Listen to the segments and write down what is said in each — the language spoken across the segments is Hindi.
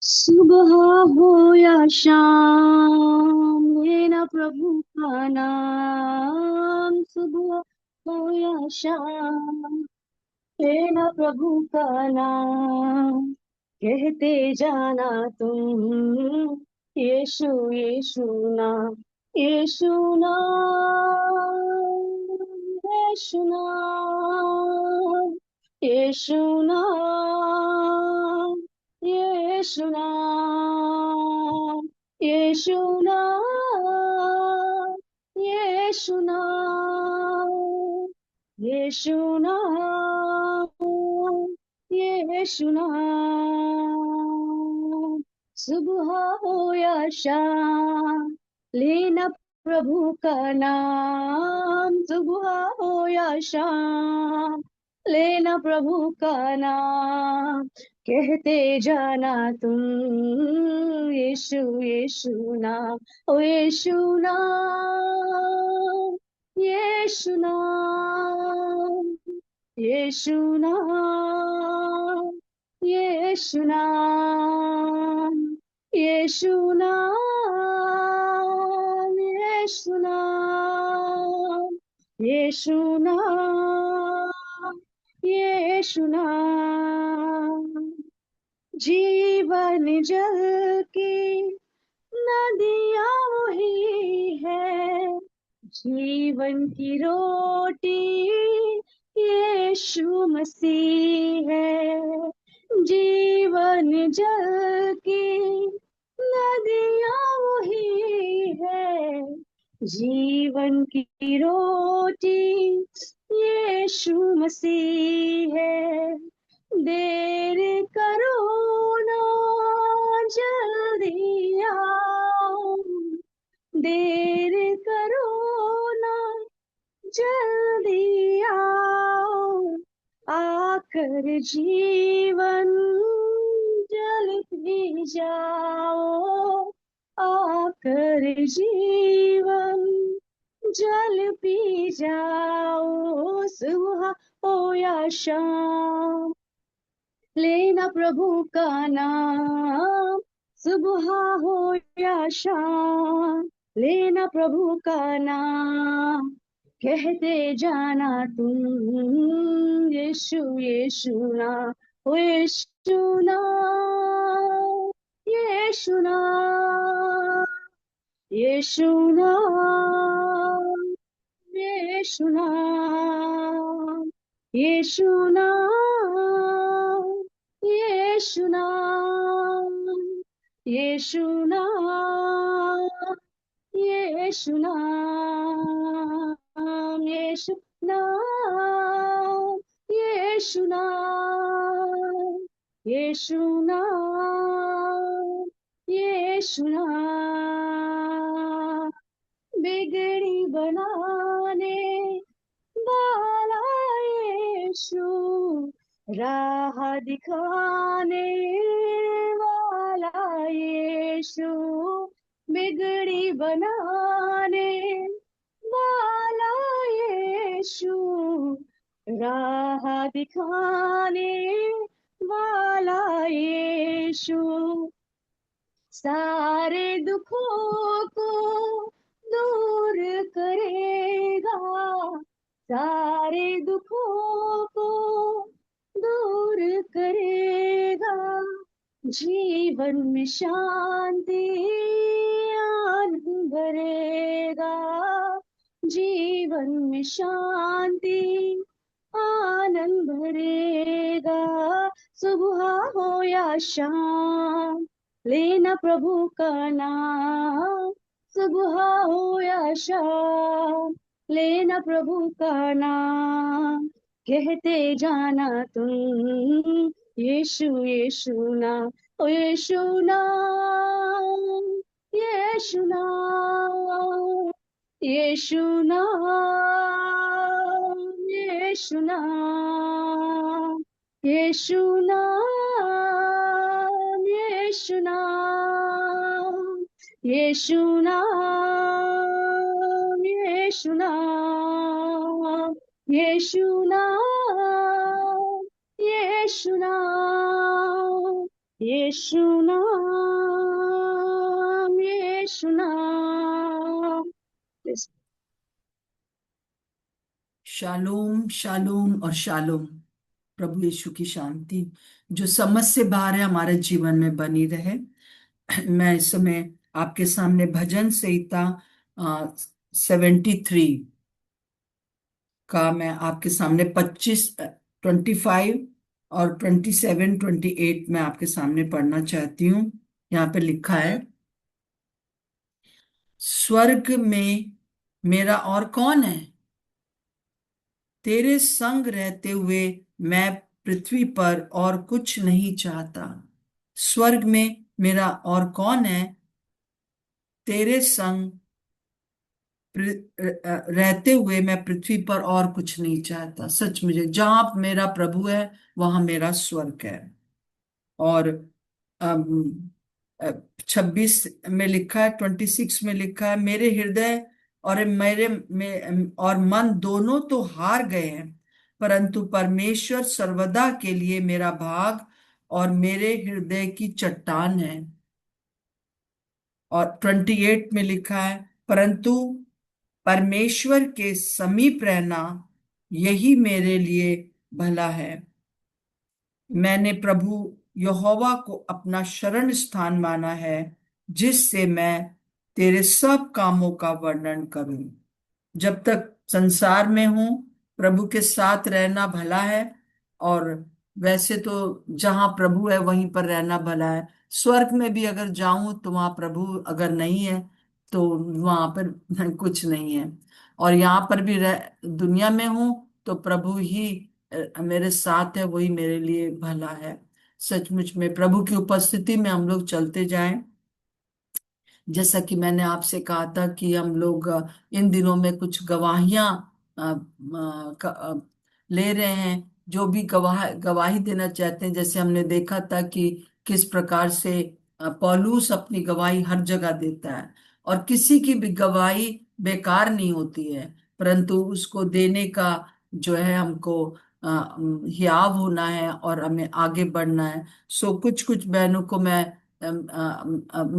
सुबह हो या शाम लेना प्रभु का नाम। सुबह हो या शाम लेना प्रभु का नाम। कहते जाना तुम यीशु यीशु नाम, यीशु नाम, यीशु नाम, यीशु नाम, यीशु नाम, यीशु नाम, यीशु नाम, यीशु नाम, यीशु नाम। सुबह हो या शाम लेना प्रभु का नाम। सुबह हो या शाम लेना प्रभु का नाम। कहते जाना तुम यीशु यीशु नाम, ओ यीशु नाम, यीशु नाम, यीशु नाम, यीशु नाम, यीशु नाम, यीशु नाम, यीशु नाम, यीशु नाम। जीवन जल की नदियाँ वही है, जीवन की रोटी यीशु मसीह है। जीवन जल की नदियाँ वही है, जीवन की रोटी यीशु मसीह है। देर करो ना, जल्दी आओ। देर करो ना, जल्दी आओ। आकर जीवन जल पी जाओ। आकर जीवन जल पी जाओ। सुबह हो या शाम लेना प्रभु का नाम। सुबह हो या शाम लेना प्रभु का नाम। कहते जाना तुम यीशु यीशु नाम, ओ यीशु नाम, यीशु नाम, यीशु नाम, यीशु नाम, यीशु नाम, यीशु नाम, यीशु नाम, यीशु नाम, यीशु नाम, यीशु नाम, यीशु नाम, यीशु नाम। बिगड़ी बनाने वाला यीशु, राह दिखाने वाला यीशु, बिगड़ी बनाने वाला यीशु, राह दिखाने वाला यीशु। सारे दुखों को दूर करेगा, सारे दुखों को दूर करेगा। जीवन में शांति आनंद भरेगा, जीवन में शांति आनंद भरेगा। सुबह हो या शाम लेना प्रभु का नाम। सुबह हो या शाम लेना प्रभु का नाम। कहते जाना तुम यीशु यीशु नाम, ओ यीशु नाम, यीशु नाम, यीशु नाम, यीशु नाम, यीशु नाम, यीशु नाम, यीशु नाम, यीशु नाम, यीशु नाम, यीशु नाम, यीशु नाम, यीशु नाम। Yes. शालोम शालोम और शालोम। प्रभु यीशु की शांति जो समझ से बाहर है हमारे जीवन में बनी रहे। मैं इस समय आपके सामने भजन संहिता 73 का मैं आपके सामने 25 और 27 28 में आपके सामने पढ़ना चाहती हूँ। यहाँ पे लिखा है, स्वर्ग में मेरा और कौन है, तेरे संग रहते हुए मैं पृथ्वी पर और कुछ नहीं चाहता। स्वर्ग में मेरा और कौन है, तेरे संग रहते हुए मैं पृथ्वी पर और कुछ नहीं चाहता। सच मुझे जहां मेरा प्रभु है वहां मेरा स्वर्ग है। और 26 में लिखा है, 26 में लिखा है, मेरे हृदय और मेरे में और मन दोनों तो हार गए हैं, परंतु परमेश्वर सर्वदा के लिए मेरा भाग और मेरे हृदय की चट्टान है। और 28 में लिखा है, परंतु परमेश्वर के समीप रहना यही मेरे लिए भला है। मैंने प्रभु यहोवा को अपना शरण स्थान माना है, जिससे मैं तेरे सब कामों का वर्णन करूं। जब तक संसार में हूं प्रभु के साथ रहना भला है। और वैसे तो जहां प्रभु है वहीं पर रहना भला है। स्वर्ग में भी अगर जाऊं तो वहां प्रभु अगर नहीं है तो वहां पर कुछ नहीं है। और यहाँ पर भी दुनिया में हूं तो प्रभु ही मेरे साथ है, वही मेरे लिए भला है। सचमुच में प्रभु की उपस्थिति में हम लोग चलते जाएं। जैसा कि मैंने आपसे कहा था कि हम लोग इन दिनों में कुछ गवाहियां ले रहे हैं। जो भी गवाही देना चाहते हैं, जैसे हमने देखा था कि किस प्रकार से पौलुस अपनी गवाही हर जगह देता है। और किसी की भी गवाही बेकार नहीं होती है, परंतु उसको देने का जो है हमको हियाव होना है और हमें आगे बढ़ना है। सो कुछ कुछ बहनों को मैं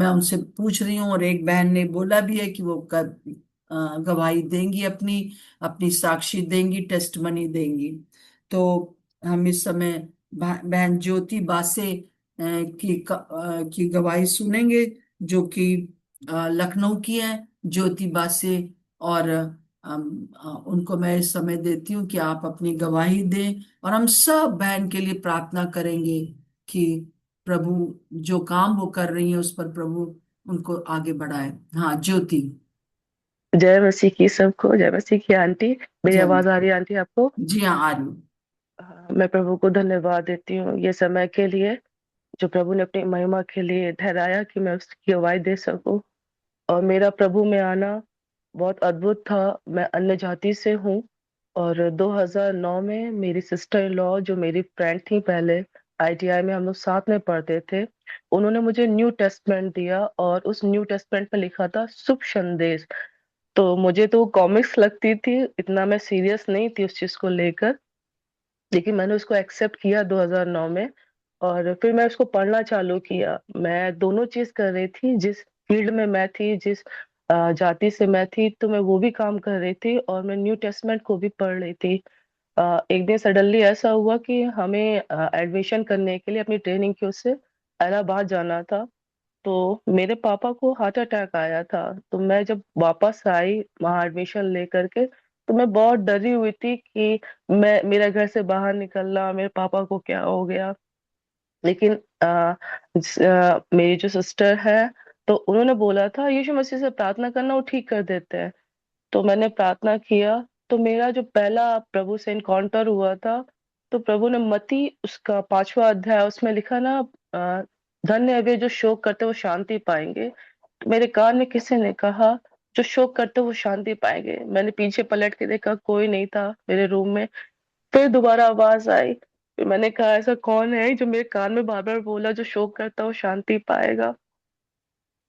उनसे पूछ रही हूँ, और एक बहन ने बोला भी है कि वो गवाही देंगी, अपनी अपनी साक्षी देंगी, टेस्टमनी देंगी। तो हम इस समय बहन ज्योति बासे की गवाही सुनेंगे, जो कि लखनऊ की है, ज्योति बासे। और उनको मैं इस समय देती हूँ कि आप अपनी गवाही दें, और हम सब बहन के लिए प्रार्थना करेंगे कि प्रभु जो काम वो कर रही है उस पर प्रभु उनको आगे बढ़ाए। हाँ ज्योति। जय मसीह की सबको, जय मसीह की आंटी। मेरी जय आवाज आ रही है आंटी आपको? जी हाँ, आ रही हूँ। मैं प्रभु को धन्यवाद देती हूँ ये समय के लिए जो प्रभु ने अपनी महिमा के लिए ठहराया कि मैं उसकी गवाही दे सकूं। और मेरा प्रभु में आना बहुत अद्भुत था। मैं अन्य जाति से हूँ और 2009 में मेरी सिस्टर इन लॉ जो मेरी फ्रेंड थी पहले, आईटीआई में हम लोग साथ में पढ़ते थे, उन्होंने मुझे न्यू टेस्टमेंट दिया और उस न्यू टेस्टमेंट में लिखा था शुभ संदेश। तो मुझे तो कॉमिक्स लगती थी, इतना मैं सीरियस नहीं थी उस चीज को लेकर, लेकिन मैंने उसको एक्सेप्ट किया 2009 में। और फिर मैं उसको पढ़ना चालू किया। मैं दोनों चीज कर रही थी, जिस फील्ड में मैं थी, जिस जाति से मैं थी, तो मैं वो भी काम कर रही थी और मैं न्यू टेस्टमेंट को भी पढ़ रही थी। एक दिन सडनली ऐसा हुआ कि हमें एडमिशन करने के लिए अपनी ट्रेनिंग की उससे इलाहाबाद जाना था। तो मेरे पापा को हार्ट अटैक आया था। तो मैं जब वापस आई वहां एडमिशन लेकर के, तो मैं बहुत डरी हुई थी कि मैं मेरा घर से बाहर निकलना, मेरे पापा को क्या हो गया। लेकिन मेरी जो सिस्टर है, तो उन्होंने बोला था यीशु मसीह से प्रार्थना करना, वो ठीक कर देते हैं। तो मैंने प्रार्थना किया। तो मेरा जो पहला प्रभु से इनकाउंटर हुआ था, तो प्रभु ने मती उसका 5वां अध्याय उसमें लिखा ना, अ, धन्य है वे जो शोक करते वो शांति पाएंगे। तो मेरे कान में किसी ने कहा जो शोक करते वो शांति पाएंगे। मैंने पीछे पलट के देखा, कोई नहीं था मेरे रूम में। फिर दोबारा आवाज आई। फिर मैंने कहा ऐसा कौन है जो मेरे कान में बार बार बोला जो शोक करता वो शांति पाएगा।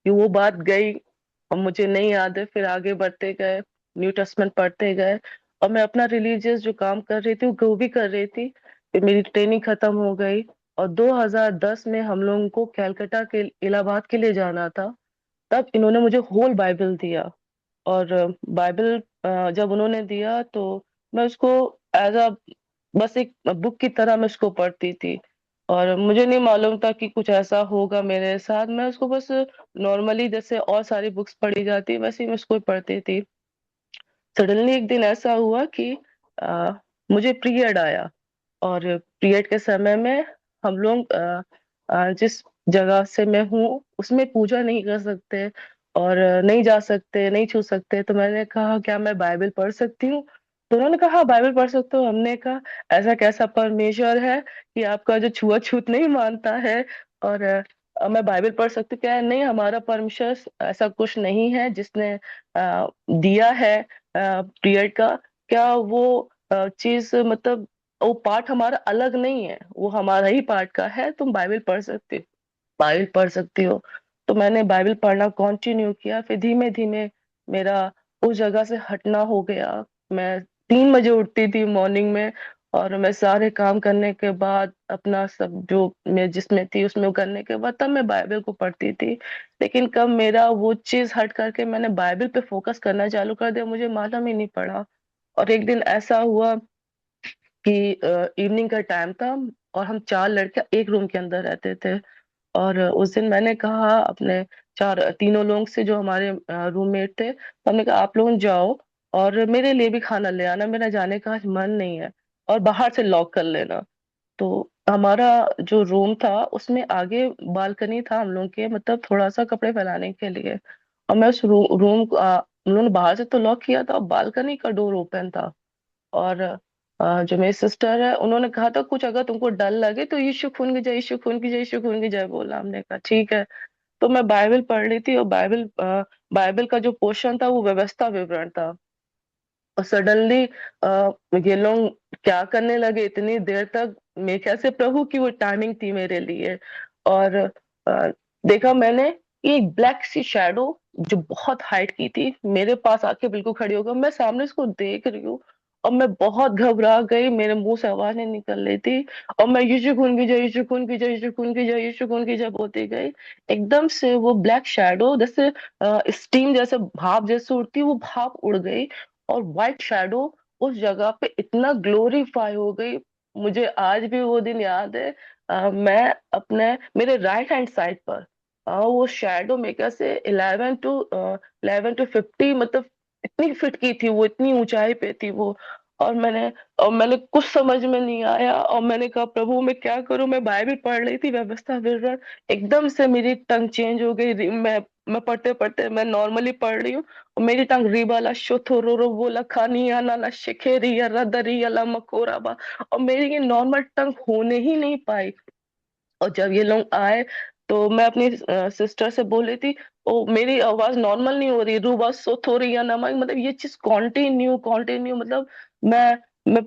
कि वो बात गई और मुझे नहीं याद है। फिर आगे बढ़ते गए, न्यू टेस्टमेंट पढ़ते गए, और मैं अपना रिलीजियस जो काम कर रही थी वो भी कर रही थी। फिर मेरी ट्रेनिंग खत्म हो गई। और 2010 में हम लोगों को कैलकाटा के इलाहाबाद के लिए जाना था। तब इन्होंने मुझे होल बाइबल दिया। और बाइबल जब उन्होंने दिया तो मैं उसको एज अ बस एक बुक की तरह मैं उसको पढ़ती थी। और मुझे नहीं मालूम था कि कुछ ऐसा होगा मेरे साथ। मैं उसको बस नॉर्मली जैसे और सारी बुक्स पढ़ी जाती है वैसे ही मैं उसको पढ़ती थी। सडनली एक दिन ऐसा हुआ कि आ, मुझे पीरियड आया। और पीरियड के समय में हम लोग जिस जगह से मैं हूँ उसमें पूजा नहीं कर सकते और नहीं जा सकते, नहीं छू सकते। तो मैंने कहा क्या मैं बाइबल पढ़ सकती हूँ? तो उन्होंने कहा हाँ बाइबल पढ़ सकते हो। हमने कहा ऐसा कैसा परमेश्वर है कि आपका जो छुआछूत नहीं मानता है और मैं बाइबल पढ़ सकती हूँ? क्या है, नहीं हमारा परमेश्वर ऐसा कुछ नहीं है जिसने दिया है पीरियड का। क्या वो चीज मतलब वो पार्ट हमारा अलग नहीं है, वो हमारा ही पार्ट का है। तुम बाइबल पढ़ सकते हो, बाइबल पढ़ सकती हो। तो मैंने बाइबल पढ़ना कंटिन्यू किया। फिर धीमे धीमे मेरा उस जगह से हटना हो गया। मैं 3 बजे उठती थी मॉर्निंग में और मैं सारे काम करने के बाद अपना सब जो मैं जिसमें थी उसमें करने के बाद तब मैं बाइबल को पढ़ती थी। लेकिन कब मेरा वो चीज हट करके मैंने बाइबल पे फोकस करना चालू कर दिया मुझे मालूम ही नहीं पड़ा। और एक दिन ऐसा हुआ कि इवनिंग का टाइम था और हम 4 लड़के एक रूम के अंदर रहते थे। और उस दिन मैंने कहा अपने तीनों लोग से जो हमारे रूममेट थे, तो हमने कहा आप लोग जाओ और मेरे लिए भी खाना ले आना, मेरा जाने का आज मन नहीं है, और बाहर से लॉक कर लेना। तो हमारा जो रूम था उसमें आगे बालकनी था हम लोग के, मतलब थोड़ा सा कपड़े फैलाने के लिए। और मैं उस रूम हम लोगों ने बाहर से तो लॉक किया था, बालकनी का डोर ओपन था। और जो मेरी सिस्टर है उन्होंने कहा था कुछ अगर तुमको डर लगे तो यीशु खून की जय, यीशु खून की जय, यीशु खून की जय बोला। हमने कहा ठीक है। तो मैं बाइबल पढ़ रही थी और बाइबल का जो पोर्शन था वो व्यवस्था विवरण था। और सडनली ये लोग क्या करने लगे इतनी देर तक, मेरे ख्याल से प्रभु की वो टाइमिंग थी मेरे लिए। और अ, देखा मैंने एक ब्लैक सी शैडो जो बहुत हाइट की थी मेरे पास आके बिल्कुल खड़ी हो गई। मैं सामने उसको देख रही हूँ और मैं बहुत घबरा गई, मेरे मुंह से आवाज नहीं निकल रही थी। और मैं यीशु खून की जय, यीशु खून की जय, यीशु खून की जय, यीशु खून की जय बोलती गई। एकदम से वो ब्लैक शैडो जैसे स्टीम जैसे भाप जैसे उड़ती है, वो भाप उड़ गई और व्हाइट शैडो उस जगह पे इतना ग्लोरीफाई हो गई। मुझे आज भी वो दिन याद है। मैं अपने मेरे राइट हैंड साइड पर वो शैडो में कैसे 11 to 50 मतलब इतनी फिट की थी वो, इतनी ऊंचाई पे थी वो। और मैंने कुछ समझ में नहीं आया और मैंने कहा प्रभु मैं क्या करूं? मैं बाइबल पढ़ रही थी व्यवस्था विवरण, एकदम से मेरी टंग चेंज हो गई। मैं पढ़ते पढ़ते मैं नॉर्मली पढ़ रही हूँ और मेरी टंग रिबाला शोथोरोरो बोला खानिया नाला शेखेरिया रदरिया ला मकोराबा। और मेरी ये नॉर्मल टंग होने ही नहीं पाई। और जब ये लोग आए तो मैं अपनी सिस्टर से बोल रही थी ओ मेरी आवाज नॉर्मल नहीं हो रही, रूबा सोथोरिया नमा, मतलब ये चीज कॉन्टिन्यू कॉन्टिन्यू, मतलब मैं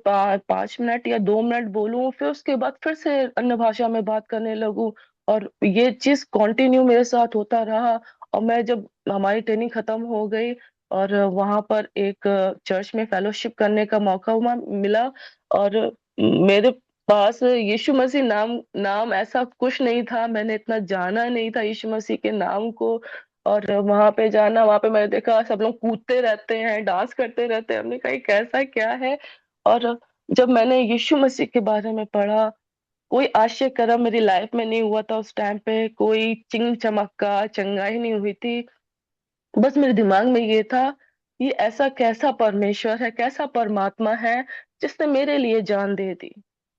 5 मिनट या 2 मिनट बोलूं फिर उसके बाद फिर से अन्य भाषा में बात करने लगूं। और ये चीज कॉन्टिन्यू मेरे साथ होता रहा। और मैं जब हमारी ट्रेनिंग खत्म हो गई और वहां पर एक चर्च में फेलोशिप करने का मौका मिला। और मेरे पास यीशु मसीह नाम नाम ऐसा कुछ नहीं था, मैंने इतना जाना नहीं था यीशु मसीह के नाम को। और वहां पे जाना, वहां पे मैंने देखा सब लोग कूदते रहते हैं, डांस करते रहते हैं। हमने कहा ये कैसा क्या है? और जब मैंने यीशु मसीह के बारे में पढ़ा, कोई आश्चर्य कर्म मेरी लाइफ में नहीं हुआ था उस टाइम पे, कोई चिंग चमक्का चंगाई नहीं हुई थी। बस मेरे दिमाग में ये था ये ऐसा कैसा परमेश्वर है, कैसा परमात्मा है जिसने मेरे लिए जान दे दी,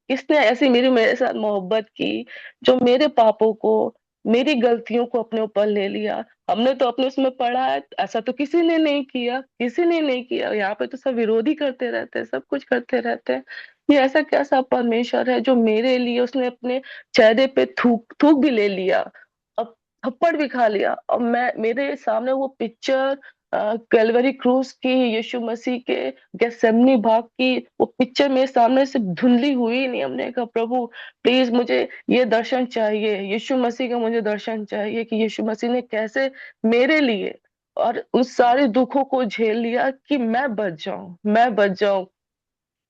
किसने ऐसी मेरे साथ मोहब्बत की, जो मेरे पापों को, मेरी गलतियों को अपने ऊपर ले लिया। हमने तो अपने उसमें पढ़ा है ऐसा तो किसी ने नहीं किया, किसी ने नहीं किया। यहाँ पे तो सब विरोधी करते रहते हैं, सब कुछ करते रहते हैं। ये ऐसा कैसा परमेश्वर है जो मेरे लिए उसने अपने चेहरे पे थूक थूक भी ले लिया, अब थप्पड़ भी खा लिया। और मैं मेरे सामने वो पिक्चर कैलवरी क्रूज की, यीशु मसीह के गेसेमनी भाग की वो पिक्चर मेरे सामने से धुंधली हुई नहीं। हमने कहा प्रभु प्लीज मुझे ये दर्शन चाहिए, यीशु मसीह का मुझे दर्शन चाहिए कि यीशु मसीह ने कैसे मेरे लिए और उस सारे दुखों को झेल लिया कि मैं बच जाऊं, मैं बच जाऊं।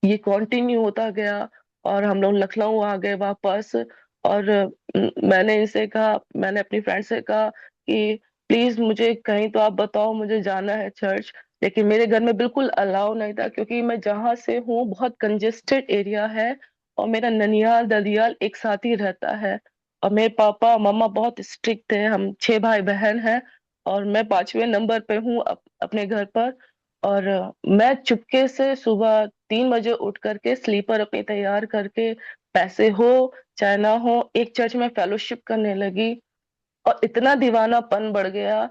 ये कंटिन्यू होता गया और हम लोग लखनऊ आ गए वापस। और मैंने इनसे कहा, मैंने अपनी फ्रेंड से कहा कि प्लीज मुझे कहीं तो आप बताओ, मुझे जाना है चर्च। लेकिन मेरे घर में बिल्कुल अलाउ नहीं था, क्योंकि मैं जहाँ से हूँ बहुत कंजेस्टेड एरिया है, और मेरा ननियाल ददियाल एक साथ ही रहता है। और मेरे पापा मम्मा बहुत स्ट्रिक्ट थे, हम 6 भाई बहन हैं, और मैं 5वें नंबर पे हूँ अपने घर पर। और मैं चुपके से सुबह 3 बजे उठ करके स्लीपर अपनी तैयार करके, पैसे हो चाहे ना हो, एक चर्च में फेलोशिप करने लगी। और इतना दीवानापन बढ़ गया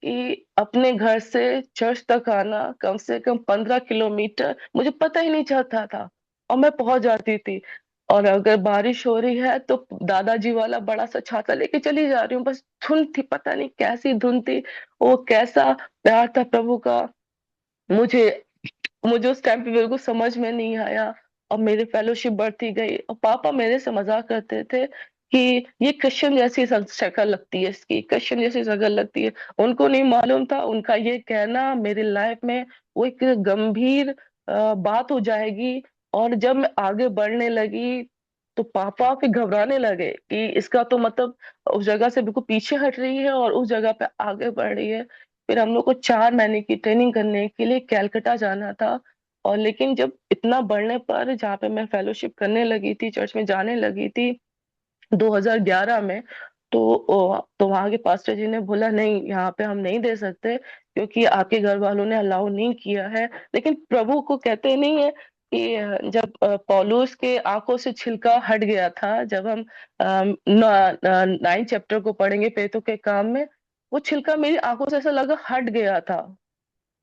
कि अपने घर से चर्च तक आना कम से कम 15 किलोमीटर मुझे पता ही नहीं चलता था, और मैं पहुंच जाती थी। और अगर बारिश हो रही है तो दादाजी वाला बड़ा सा छाता लेके चली जा रही हूँ, बस धुन थी, पता नहीं कैसी धुन थी। वो कैसा प्यार था प्रभु का, मुझे मुझे उस टाइम पे बिल्कुल समझ में नहीं आया। और मेरी फेलोशिप बढ़ती गई, और पापा मेरे से मजाक करते थे कि ये क्रिश्चियन जैसी शक्ल लगती है, इसकी क्रिश्चियन जैसी शक्ल लगती है। उनको नहीं मालूम था, उनका ये कहना मेरी लाइफ में वो एक गंभीर बात हो जाएगी। और जब मैं आगे बढ़ने लगी तो पापा फिर घबराने लगे कि इसका तो मतलब उस जगह से बिल्कुल पीछे हट रही है और उस जगह पे आगे बढ़ रही है। फिर हम लोग को 4 महीने की ट्रेनिंग करने के लिए कैलकटा जाना था। और लेकिन जब इतना बढ़ने पर, जहाँ पे मैं फेलोशिप करने लगी थी, चर्च में जाने लगी थी 2011 में, तो वहां के पास्टर जी ने बोला नहीं, यहाँ पे हम नहीं दे सकते, क्योंकि आपके घर वालों ने अलाउ नहीं किया है। लेकिन प्रभु को कहते नहीं है कि जब पौलुस के आंखों से छिलका हट गया था, जब हम 9 चैप्टर को पढ़ेंगे पेतों के काम में, वो छिलका मेरी आंखों से ऐसा लगा हट गया था।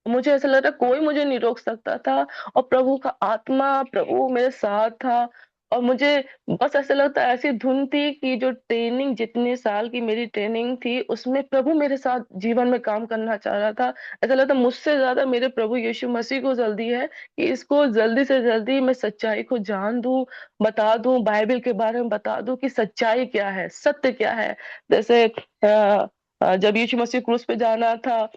मुझे ऐसा लग रहा कोई मुझे नहीं रोक सकता था, और प्रभु का आत्मा, प्रभु मेरे साथ था। और मुझे बस ऐसा लगता है, ऐसी धुन थी कि जो ट्रेनिंग, जितने साल की मेरी ट्रेनिंग थी, उसमें प्रभु मेरे साथ जीवन में काम करना चाह रहा था। ऐसा लगता मुझसे ज्यादा मेरे प्रभु यीशु मसीह को जल्दी है कि इसको जल्दी से जल्दी मैं सच्चाई को जान दूं, बता दूं, बाइबल के बारे में बता दूं कि सच्चाई क्या है, सत्य क्या है। जैसे जब यीशु मसीह क्रूस पे जाना था,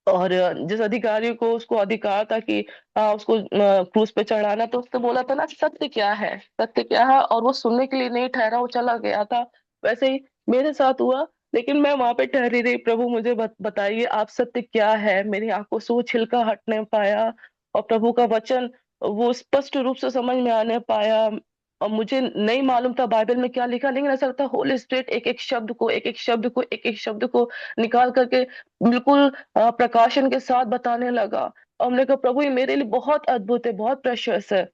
और जिस अधिकारी को, उसको अधिकार था कि उसको क्रूस पे चढ़ाना, तो उसने बोला था ना सत्य क्या है, सत्य क्या है, और वो सुनने के लिए नहीं ठहरा, वो चला गया था। वैसे ही मेरे साथ हुआ। लेकिन मैं वहां पे ठहरी रही, प्रभु मुझे बताइए आप सत्य क्या है। मेरी आंखों से वो छिलका हटने पाया, और प्रभु का वचन वो स्पष्ट रूप से समझ में आने पाया। और मुझे नहीं मालूम था बाइबल में क्या लिखा, लेकिन ऐसा लगता होली स्पिरिट एक एक शब्द को, एक एक शब्द को, एक एक शब्द को निकाल करके बिल्कुल प्रकाशन के साथ बताने लगा। और हमने कहा प्रभु ये मेरे लिए बहुत अद्भुत है, बहुत प्रेशियस है।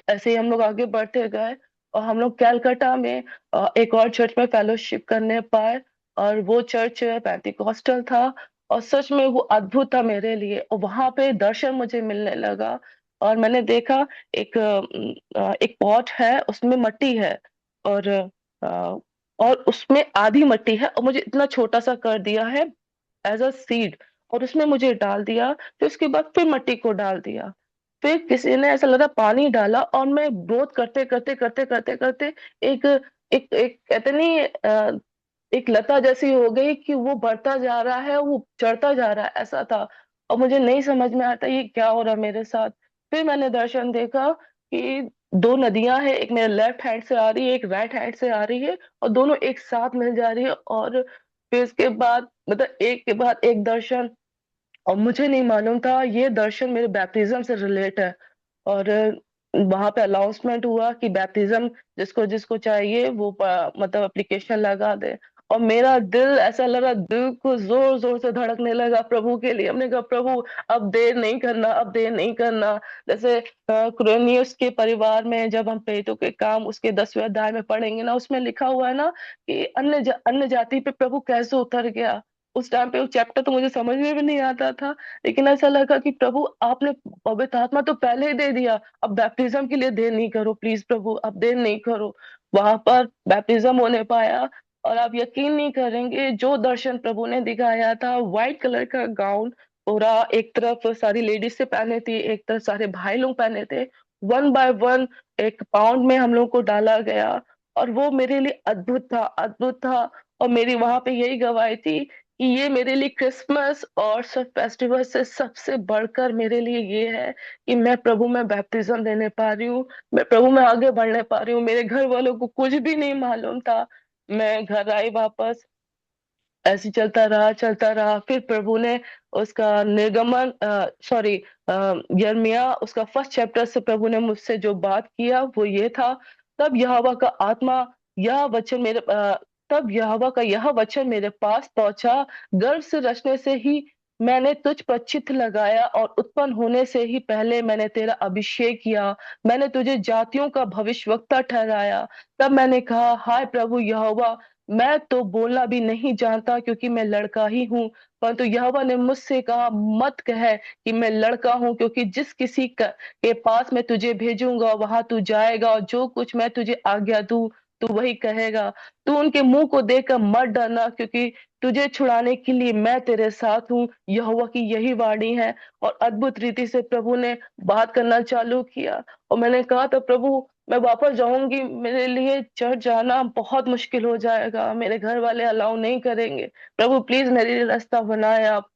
ऐसे ही हम लोग आगे बढ़ते गए, और हम लोग कैलकाटा में एक और चर्च में फेलोशिप करने पाए। और वो चर्च पेंटिकॉस्टल था, और सच में वो अद्भुत था मेरे लिए। और वहां पे दर्शन मुझे मिलने लगा, और मैंने देखा एक पॉट है, उसमें मिट्टी है, और अ, और उसमें आधी मिट्टी है, और मुझे इतना छोटा सा कर दिया है एज अ सीड, और उसमें मुझे डाल दिया। फिर उसके बाद फिर मिट्टी को डाल दिया। फिर किसी ने ऐसा लगा पानी डाला, और मैं ग्रोथ करते करते करते करते करते एक एक एक कहते नहीं एक लता जैसी हो गई कि वो बढ़ता जा रहा है, वो चढ़ता जा रहा है, ऐसा था। और मुझे नहीं समझ में आता ये क्या हो रहा है मेरे साथ। फिर मैंने दर्शन देखा कि 2 नदियां हैं, एक मेरे लेफ्ट हैंड से आ रही है, एक राइट हैंड से आ रही है, और दोनों एक साथ मिल जा रही है। और फिर इसके बाद मतलब एक के बाद एक दर्शन, और मुझे नहीं मालूम था ये दर्शन मेरे बैप्टिज्म से रिलेट है। और वहां पे अनाउंसमेंट हुआ कि बैप्टिज्म जिसको जिसको चाहिए वो मतलब एप्लीकेशन लगा दे। और मेरा दिल ऐसा लगा, दिल को जोर जोर से धड़कने लगा प्रभु के लिए। हमने कहा प्रभु अब देर नहीं करना, अब देर नहीं करना। जैसे कुरेनियुस के परिवार में जब हम प्रेरितों के काम उसके 10वें अध्याय में पढ़ेंगे ना, उसमें लिखा हुआ है ना कि अन्य जाति पे प्रभु कैसे उतर गया। उस टाइम पे वो चैप्टर तो मुझे समझ में भी नहीं आता था, लेकिन ऐसा लगा कि प्रभु आपने पवित्र आत्मा तो पहले ही दे दिया, अब बैप्टिज्म के लिए देर नहीं करो, प्लीज प्रभु अब देर नहीं करो। वहां पर बैप्टिज्म होने पाया, और आप यकीन नहीं करेंगे जो दर्शन प्रभु ने दिखाया था। व्हाइट कलर का गाउन पूरा, एक तरफ सारी लेडीज से पहने थी, एक तरफ सारे भाई लोग पहने थे। 1 बाय 1 एक पाउंड में हम लोग को डाला गया, और वो मेरे लिए अद्भुत था, अद्भुत था। और मेरी वहां पे यही गवाही थी कि ये मेरे लिए क्रिसमस और सब फेस्टिवल से सबसे बढ़कर मेरे लिए ये है कि मैं प्रभु में बैप्टिज्म लेने पा रही हूँ, मैं प्रभु में आगे बढ़ने पा रही हूँ। मेरे घर वालों को कुछ भी नहीं मालूम था। मैं घर आई वापस, ऐसे चलता रहा। फिर प्रभु ने उसका निर्गमन सॉरी यिर्मयाह उसका फर्स्ट चैप्टर से प्रभु ने मुझसे जो बात किया वो ये था, तब यहोवा का आत्मा यह वचन मेरे तब यहोवा का यह वचन मेरे पास पहुंचा, गर्भ से रचने से ही मैंने तुझ पर चित्त लगाया और उत्पन्न होने से ही पहले मैंने तेरा अभिषेक किया, मैंने तुझे जातियों का भविष्यवक्ता ठहराया। तब मैंने कहा, हाय प्रभु यहोवा, मैं तो बोलना भी नहीं जानता क्योंकि मैं लड़का ही हूँ। परंतु यहोवा ने मुझसे कहा, मत कह कि मैं लड़का हूँ, क्योंकि जिस किसी के पास मैं तुझे भेजूंगा वहां तू जाएगा और जो कुछ मैं तुझे आज्ञा दूं तू वही कहेगा। तू उनके मुंह को देखकर मत डरना, क्योंकि तुझे छुड़ाने के लिए मैं तेरे साथ हूँ, यहोवा की यही वाणी है। और अद्भुत रीति से प्रभु ने बात करना चालू किया। और मैंने कहा था, प्रभु मैं वापस जाऊंगी, मेरे लिए चर्च जाना बहुत मुश्किल हो जाएगा, मेरे घर वाले अलाउ नहीं करेंगे, प्रभु प्लीज मेरे लिए रास्ता बनाए आप।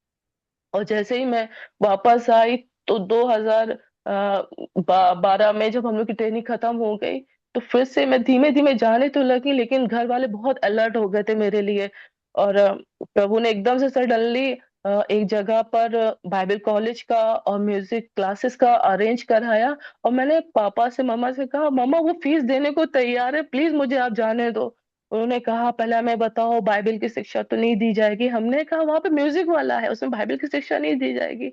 और जैसे ही मैं वापस आई तो 2012 में जब हम लोग की ट्रेनिंग खत्म हो गई, तो फिर से मैं धीमे धीमे जाने तो लगी, लेकिन घर वाले बहुत अलर्ट हो गए थे मेरे लिए। और प्रभु ने एकदम से सडनली एक जगह पर बाइबल कॉलेज का और म्यूजिक क्लासेस का अरेंज कराया। और मैंने पापा से मामा से कहा, मामा वो फीस देने को तैयार है, प्लीज मुझे आप जाने दो। उन्होंने कहा, पहले हमें बताओ बाइबल की शिक्षा तो नहीं दी जाएगी। हमने कहा, वहां पे म्यूजिक वाला है, उसमें बाइबल की शिक्षा नहीं दी जाएगी।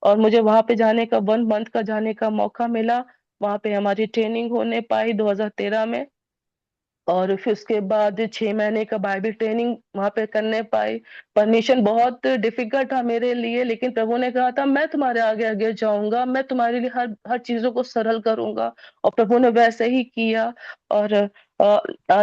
और मुझे वहां पे जाने का 1 मंथ का जाने का मौका मिला। वहां पे हमारी ट्रेनिंग होने पाई 2013 में। और फिर उसके बाद 6 महीने का बाइबल ट्रेनिंग वहां पे करने पाई। परमिशन बहुत डिफिकल्ट था मेरे लिए, लेकिन प्रभु ने कहा था, मैं तुम्हारे आगे आगे जाऊंगा, मैं तुम्हारे लिए हर हर चीजों को सरल करूंगा। और प्रभु ने वैसे ही किया। और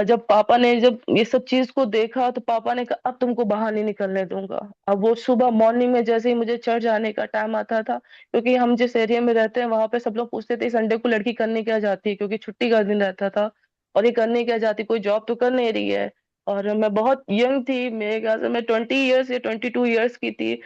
जब पापा ने जब ये सब चीज को देखा तो पापा ने कहा, अब तुमको बाहर नहीं निकलने दूंगा। अब वो सुबह मॉर्निंग में जैसे ही मुझे चर्च जाने का टाइम आता था, क्योंकि हम जिस एरिया में रहते हैं वहां पे सब लोग पूछते थे, संडे को लड़की करने क्या जाती है, क्योंकि छुट्टी का दिन रहता था। और ये करने क्या जाती, कोई जॉब तो कर नहीं रही है। और मैं बहुत यंग थी, मेरे ख्याल से मैं 20 ईयर्स या 22 ईयर्स की थी।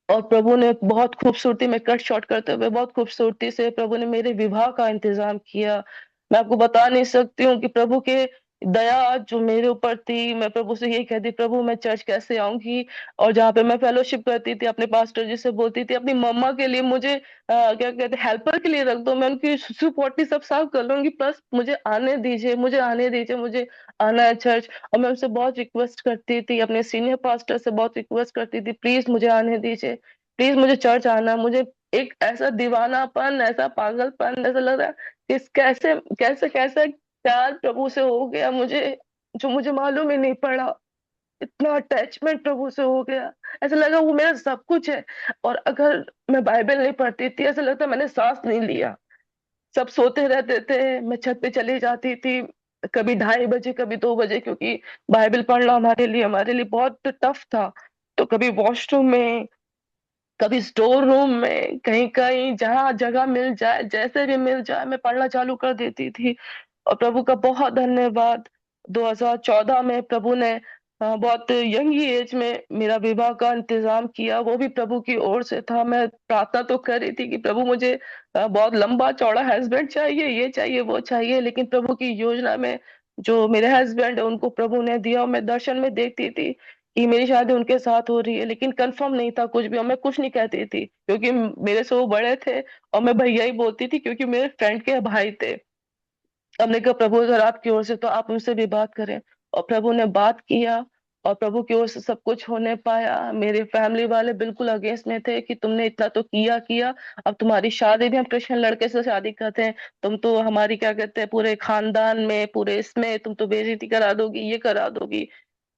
और प्रभु ने बहुत खूबसूरती में कट शॉर्ट करते हुए बहुत खूबसूरती से प्रभु ने मेरे विवाह का इंतजाम किया। मैं आपको बता नहीं सकती हूँ कि प्रभु के दया जो मेरे ऊपर थी। मैं प्रभु से यही कहती, प्रभु मैं चर्च कैसे आऊंगी। और जहाँ पे मैं फेलोशिप करती थी, अपने पास्टर जी से बोलती थी, अपनी मम्मा के लिए मुझे क्या कहते हेल्पर के लिए रख दो, मैं उनकी सुसु पोटी सब साफ कर लूंगी, प्लस मुझे आने दीजिए, मुझे आने दीजिए, मुझे आना है चर्च। और मैं उनसे बहुत रिक्वेस्ट करती थी, अपने सीनियर पास्टर से बहुत रिक्वेस्ट करती थी, प्लीज मुझे आने दीजिए, प्लीज मुझे चर्च आना। मुझे एक ऐसा दीवानापन, ऐसा पागलपन, ऐसा लग रहा है कि कैसे कैसे कैसे प्यार प्रभु से हो गया मुझे, जो मुझे मालूम ही नहीं पड़ा। इतना अटैचमेंट प्रभु से हो गया, ऐसा लगा वो मेरा सब कुछ है। और अगर मैं बाइबल नहीं पढ़ती थी, ऐसा लगता मैंने सांस नहीं लिया। सब सोते रहते थे, मैं छत पे चली जाती थी, कभी 2:30 बजे, कभी 2 बजे, क्योंकि बाइबल पढ़ना हमारे लिए बहुत टफ था। तो कभी वॉशरूम में, कभी स्टोर रूम में, कहीं कहीं जहां जगह मिल जाए, जैसे भी मिल जाए, मैं पढ़ना चालू कर देती थी। और प्रभु का बहुत धन्यवाद, 2014 में प्रभु ने बहुत यंग ही एज में मेरा विवाह का इंतजाम किया। वो भी प्रभु की ओर से था। मैं प्रार्थना तो कर रही थी कि प्रभु मुझे बहुत लंबा चौड़ा हस्बैंड चाहिए, ये चाहिए वो चाहिए, लेकिन प्रभु की योजना में जो मेरे हस्बैंड है उनको प्रभु ने दिया। और मैं दर्शन में देखती थी कि मेरी शादी उनके साथ हो रही है, लेकिन कंफर्म नहीं था कुछ भी, और मैं कुछ नहीं कहती थी क्योंकि मेरे से वो बड़े थे। और मैं भैया ही बोलती थी क्योंकि मेरे फ्रेंड के भाई थे। हमने कहा, प्रभु अगर आपकी ओर से तो आप उनसे भी बात करें। और प्रभु ने बात किया, और प्रभु की ओर से सब कुछ होने पाया। मेरे फैमिली वाले बिल्कुल अगेंस्ट में थे कि तुमने इतना तो किया किया, अब तुम्हारी शादी भी हम क्रिश्चियन लड़के से शादी करते हैं, तुम तो हमारी क्या कहते हैं पूरे खानदान में, पूरे इसमें तुम तो बेइज्जती करा दोगी, ये करा दोगी,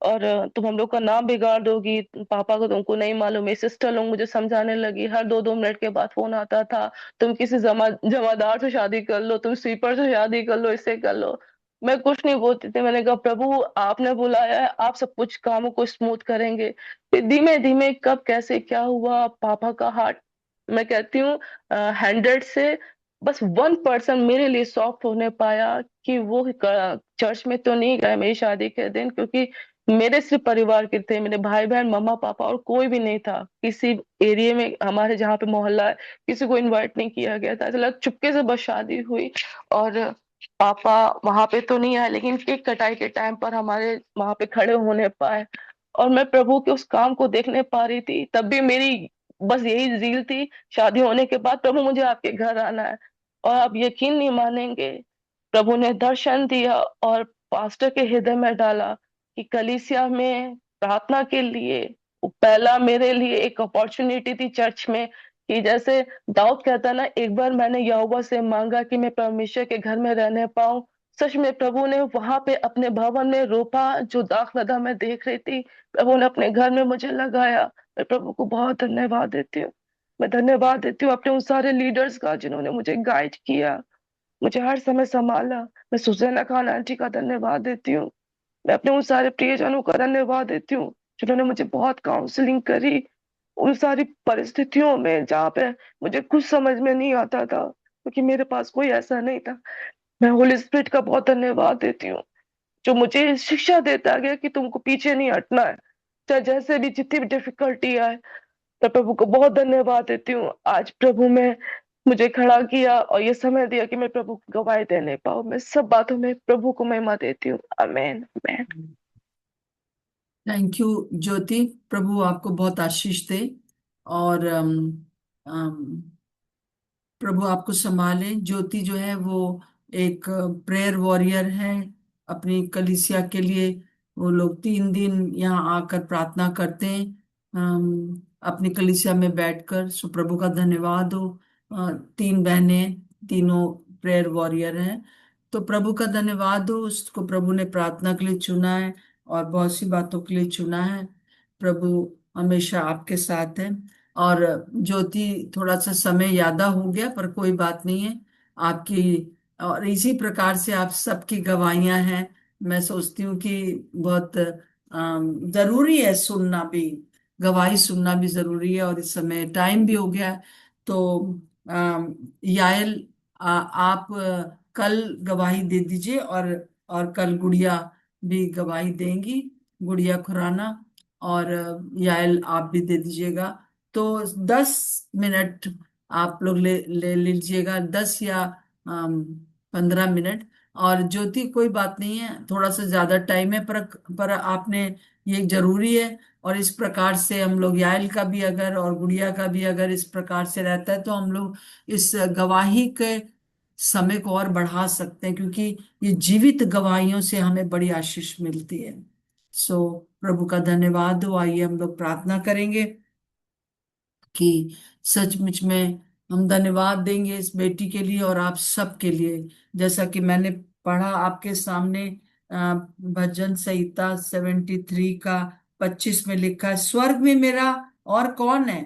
और तुम हम लोग का नाम बिगाड़ दोगी, पापा को तुमको नहीं मालूम। मेरी सिस्टर लोग मुझे समझाने लगी, हर 2-2 मिनट के बाद फोन आता था, तुम किसी जमादार से शादी कर लो, तुम स्वीपर से शादी कर लो, इससे कर लो। मैं कुछ नहीं बोलती थी। मैंने कहा, प्रभु आपने बुलाया है, आप सब कुछ कामों को स्मूथ करेंगे। फिर धीमे धीमे कब कैसे क्या हुआ, पापा का हार्ट, मैं कहती हूँ 100 से बस 1% मेरे लिए सॉफ्ट होने पाया कि वो चर्च में तो नहीं गए मेरी शादी के दिन, क्योंकि मेरे सिर्फ परिवार के थे, मेरे भाई बहन मम्मा पापा, और कोई भी नहीं था किसी एरिया में। हमारे जहाँ पे मोहल्ला है, किसी को इनवाइट नहीं किया गया था। ऐसा लगा चुपके से बस शादी हुई। और पापा वहां पे तो नहीं आए, लेकिन केक कटाई के टाइम पर हमारे वहां पे खड़े होने पाए। और मैं प्रभु के उस काम को देखने पा रही थी। तब भी मेरी बस यही ज़ील थी, शादी होने के बाद, प्रभु मुझे आपके घर आना है। और आप यकीन नहीं मानेंगे, प्रभु ने दर्शन दिया और पास्टर के हृदय में डाला कि कलीसिया में प्रार्थना के लिए। वो पहला मेरे लिए एक अपॉर्चुनिटी थी चर्च में, कि जैसे दाऊद कहता ना, एक बार मैंने यहोवा से मांगा कि मैं परमेश्वर के घर में रहने पाऊं। सच में प्रभु ने वहां पे अपने भवन में रोपा, जो दाख लता मैं देख रही थी, प्रभु ने अपने घर में मुझे लगाया। मैं प्रभु को बहुत धन्यवाद देती हूँ। मैं धन्यवाद देती हूँ अपने उन सारे लीडर्स का जिन्होंने मुझे गाइड किया, मुझे हर समय संभाला। मैं सुजैना खान आंटी का धन्यवाद देती हूँ। मैं अपने उन सारे प्रियजनों का धन्यवाद देती हूँ जिन्होंने मुझे बहुत काउंसलिंग करी, उन सारी परिस्थितियों में जहाँ पे मुझे कुछ समझ में नहीं आता था, क्योंकि मेरे पास कोई ऐसा नहीं था। मैं होली स्पिरिट का बहुत धन्यवाद देती हूँ, जो मुझे शिक्षा देता गया कि तुमको पीछे नहीं हटना है, चाहे जैसे भी जितनी भी डिफिकल्टी आए। मैं प्रभु को बहुत धन्यवाद देती हूँ। आज प्रभु में मुझे खड़ा किया और ये समय दिया कि मैं प्रभु की गवाही देने पाऊँ। मैं सब बातों में प्रभु को महिमा देती हूँ। आमेन, आमेन। थैंक यू ज्योति। प्रभु आपको बहुत आशीष दे। और प्रभु आपको संभाले। ज्योति जो है वो एक प्रेयर वॉरियर है अपनी कलीसिया के लिए। वो लोग 3 दिन यहाँ आकर प्रार्थना करते हैं अपनी कलीसिया में बैठकर। सो प्रभु का धन्यवाद हो। 3 बहनें, तीनों प्रेयर वॉरियर हैं। तो प्रभु का धन्यवाद हो, उसको प्रभु ने प्रार्थना के लिए चुना है और बहुत सी बातों के लिए चुना है। प्रभु हमेशा आपके साथ है। और ज्योति, थोड़ा सा समय ज्यादा हो गया पर कोई बात नहीं है आपकी। और इसी प्रकार से आप सबकी गवाहियां हैं। मैं सोचती हूँ कि बहुत जरूरी है सुनना भी, गवाही सुनना भी जरूरी है। और इस समय टाइम भी हो गया है। तो याel, आप कल गवाही दे दीजिए। और कल गुड़िया भी गवाही देंगी, गुड़िया खुराना। और याel आप भी दे दीजिएगा। तो 10 मिनट आप लोग ले ले लीजिएगा, 10 या 15 मिनट। और ज्योति, कोई बात नहीं है, थोड़ा सा ज्यादा टाइम है पर आपने, ये जरूरी है। और इस प्रकार से हम लोग, यायल का भी अगर और गुड़िया का भी अगर इस प्रकार से रहता है तो हम लोग इस गवाही के समय को और बढ़ा सकते हैं, क्योंकि ये जीवित गवाहियों से हमें बड़ी आशीष मिलती है। सो प्रभु का धन्यवाद हो। आइए हम लोग प्रार्थना करेंगे कि सचमुच में हम धन्यवाद देंगे इस बेटी के लिए और आप सब के लिए। जैसा कि मैंने पढ़ा आपके सामने, भजन संहिता 73 का 25 में लिखा है, स्वर्ग में मेरा और कौन है,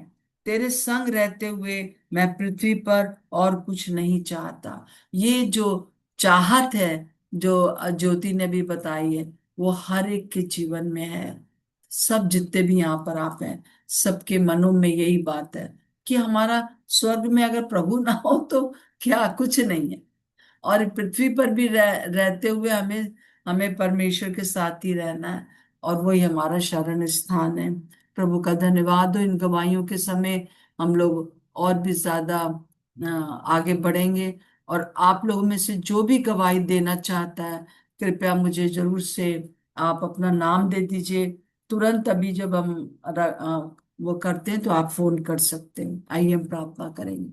तेरे संग रहते हुए मैं पृथ्वी पर और कुछ नहीं चाहता। ये जो चाहत है, जो ज्योति ने भी बताई है, वो हर एक के जीवन में है। सब जितने भी यहाँ पर आप हैं, सबके मनों में यही बात है कि हमारा स्वर्ग में अगर प्रभु ना हो तो क्या, कुछ नहीं है। और पृथ्वी पर भी रहते हुए हमें हमें परमेश्वर के साथ ही रहना है, और वही हमारा शरण स्थान है। प्रभु का धन्यवाद हो। इन गवाहियों के समय हम लोग और भी ज्यादा आगे बढ़ेंगे। और आप लोगों में से जो भी गवाही देना चाहता है, कृपया मुझे जरूर से आप अपना नाम दे दीजिए। तुरंत अभी जब हम वो करते हैं तो आप फोन कर सकते हैं। आइए हम प्रार्थना करेंगे।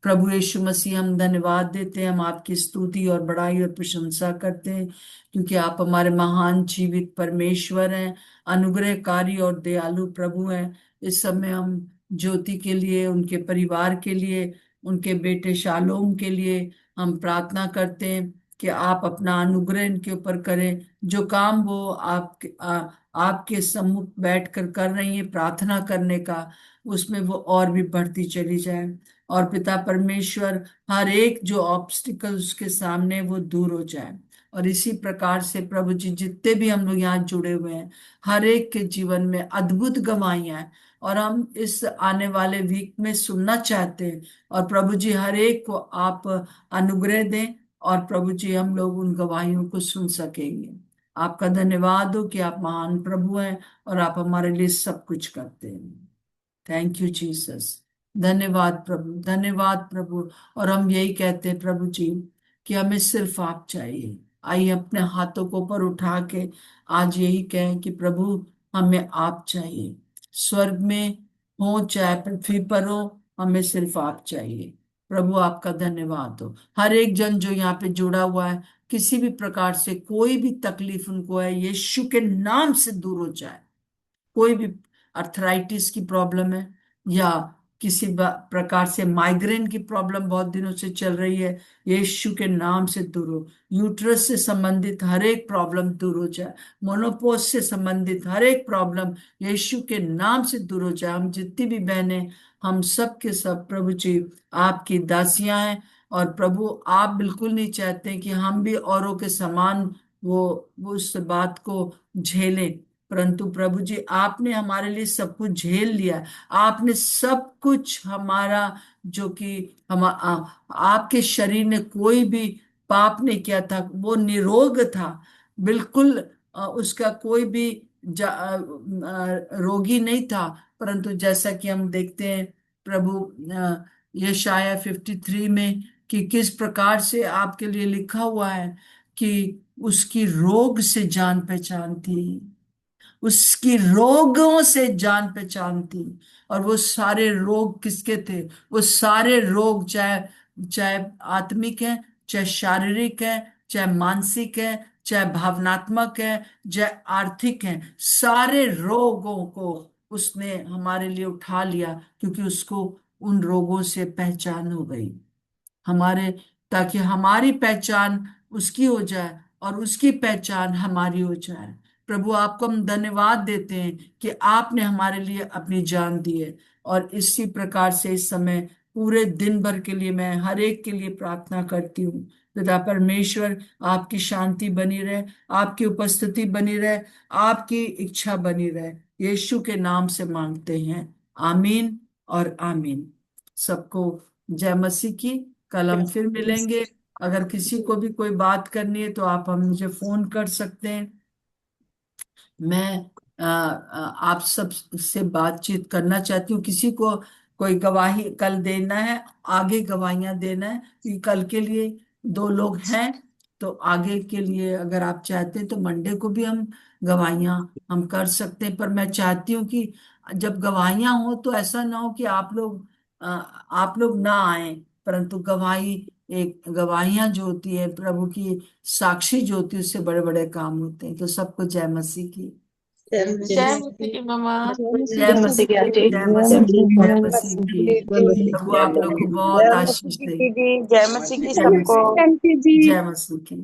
प्रभु यीशु मसीह, हम धन्यवाद देते हैं, हम आपकी स्तुति और बड़ाई और प्रशंसा करते हैं, क्योंकि आप हमारे महान जीवित परमेश्वर हैं, अनुग्रहकारी और दयालु प्रभु हैं। इस समय हम ज्योति के लिए, उनके परिवार के लिए, उनके बेटे शालोम के लिए हम प्रार्थना करते हैं कि आप अपना अनुग्रह इनके ऊपर करें। जो काम वो आपके सम्मुख बैठकर कर रही है प्रार्थना करने का, उसमें वो और भी बढ़ती चली जाए। और पिता परमेश्वर, हर एक जो ऑब्स्टिकल उसके सामने, वो दूर हो जाए। और इसी प्रकार से प्रभु जी, जितने भी हम लोग यहाँ जुड़े हुए हैं, हर एक के जीवन में अद्भुत गवाहियां हैं। और हम इस आने वाले वीक में सुनना चाहते हैं। और प्रभु जी, हर एक को आप अनुग्रह दें, और प्रभु जी हम लोग उन गवाहियों को सुन सकेंगे। आपका धन्यवाद हो कि आप महान प्रभु हैं और आप हमारे लिए सब कुछ करते हैं। Thank you Jesus. धन्यवाद प्रभु, धन्यवाद प्रभु। और हम यही कहते हैं प्रभु जी कि हमें सिर्फ आप चाहिए। आइए अपने हाथों को ऊपर उठा के आज यही कहें कि प्रभु हमें आप चाहिए। स्वर्ग में हो चाहे पृथ्वी पर हो, हमें सिर्फ आप चाहिए। प्रभु आपका धन्यवाद हो। हर एक जन जो यहाँ पे जुड़ा हुआ है, किसी भी प्रकार से कोई भी तकलीफ उनको है, यीशु के नाम से दूर हो जाए। कोई भी अर्थराइटिस की प्रॉब्लम है या किसी प्रकार से माइग्रेन की प्रॉब्लम बहुत दिनों से चल रही है, यीशु के नाम से दूर हो। यूट्रस से संबंधित हर एक प्रॉब्लम दूर हो जाए। मोनोपोज से संबंधित हर एक प्रॉब्लम यीशु के नाम से दूर हो जाए। हम जितनी भी बहनें, हम सब के सब प्रभु जी आपकी दासियां हैं। और प्रभु आप बिल्कुल नहीं चाहते कि हम भी औरों के समान वो उस बात को झेलें, परंतु प्रभु जी आपने हमारे लिए सब कुछ झेल लिया। आपने सब कुछ हमारा जो कि आपके शरीर ने कोई भी पाप नहीं किया था, वो निरोग था बिल्कुल। उसका कोई भी रोगी नहीं था। परंतु जैसा कि हम देखते हैं प्रभु यशाया 53 में कि किस प्रकार से आपके लिए लिखा हुआ है कि उसकी रोग से जान पहचान थी, उसकी रोगों से जान पहचान थी। और वो सारे रोग किसके थे? वो सारे रोग चाहे चाहे आत्मिक है, चाहे शारीरिक है, चाहे मानसिक है, चाहे भावनात्मक है, चाहे आर्थिक है, सारे रोगों को उसने हमारे लिए उठा लिया, क्योंकि उसको उन रोगों से पहचान हो गई हमारे, ताकि हमारी पहचान उसकी हो जाए और उसकी पहचान हमारी हो जाए। प्रभु आपको हम धन्यवाद देते हैं कि आपने हमारे लिए अपनी जान दी है। और इसी प्रकार से इस समय पूरे दिन भर के लिए मैं हर एक के लिए प्रार्थना करती हूँ। पिता परमेश्वर, आपकी शांति बनी रहे, आपकी उपस्थिति बनी रहे, आपकी इच्छा बनी रहे, यीशु के नाम से मांगते हैं। आमीन और आमीन। सबको जय मसीह की। कल हम फिर मिलेंगे। अगर किसी को भी कोई बात करनी है तो आप हम मुझे फोन कर सकते हैं। मैं आप सब से बातचीत करना चाहती हूँ। किसी को कोई गवाही कल देना है, आगे गवाहियां देना है कि कल के लिए 2 लोग हैं, तो आगे के लिए अगर आप चाहते हैं तो मंडे को भी हम गवाहियां हम कर सकते हैं। पर मैं चाहती हूँ कि जब गवाहियां हो तो ऐसा ना हो कि आप लोग ना आए, परंतु गवाही, एक गवाहियां जो होती है प्रभु की, साक्षी जो होती है, उससे बड़े बड़े काम होते हैं। तो सबको जय मसीह की। जय मसीह की मम्मा। जय मसीह जय जय की। मसीह की मसीह की, आंटी। जय जय मसीह की, मसीह की। जय जय मसीह मसीह की। की। जय मसीह प्रभु की आप लोग को आंटी। बहुत जय आशीष मसीह दे। की दी। जय मसीह की जय सबको। मसीह की आंटी जी। जय मसीह की।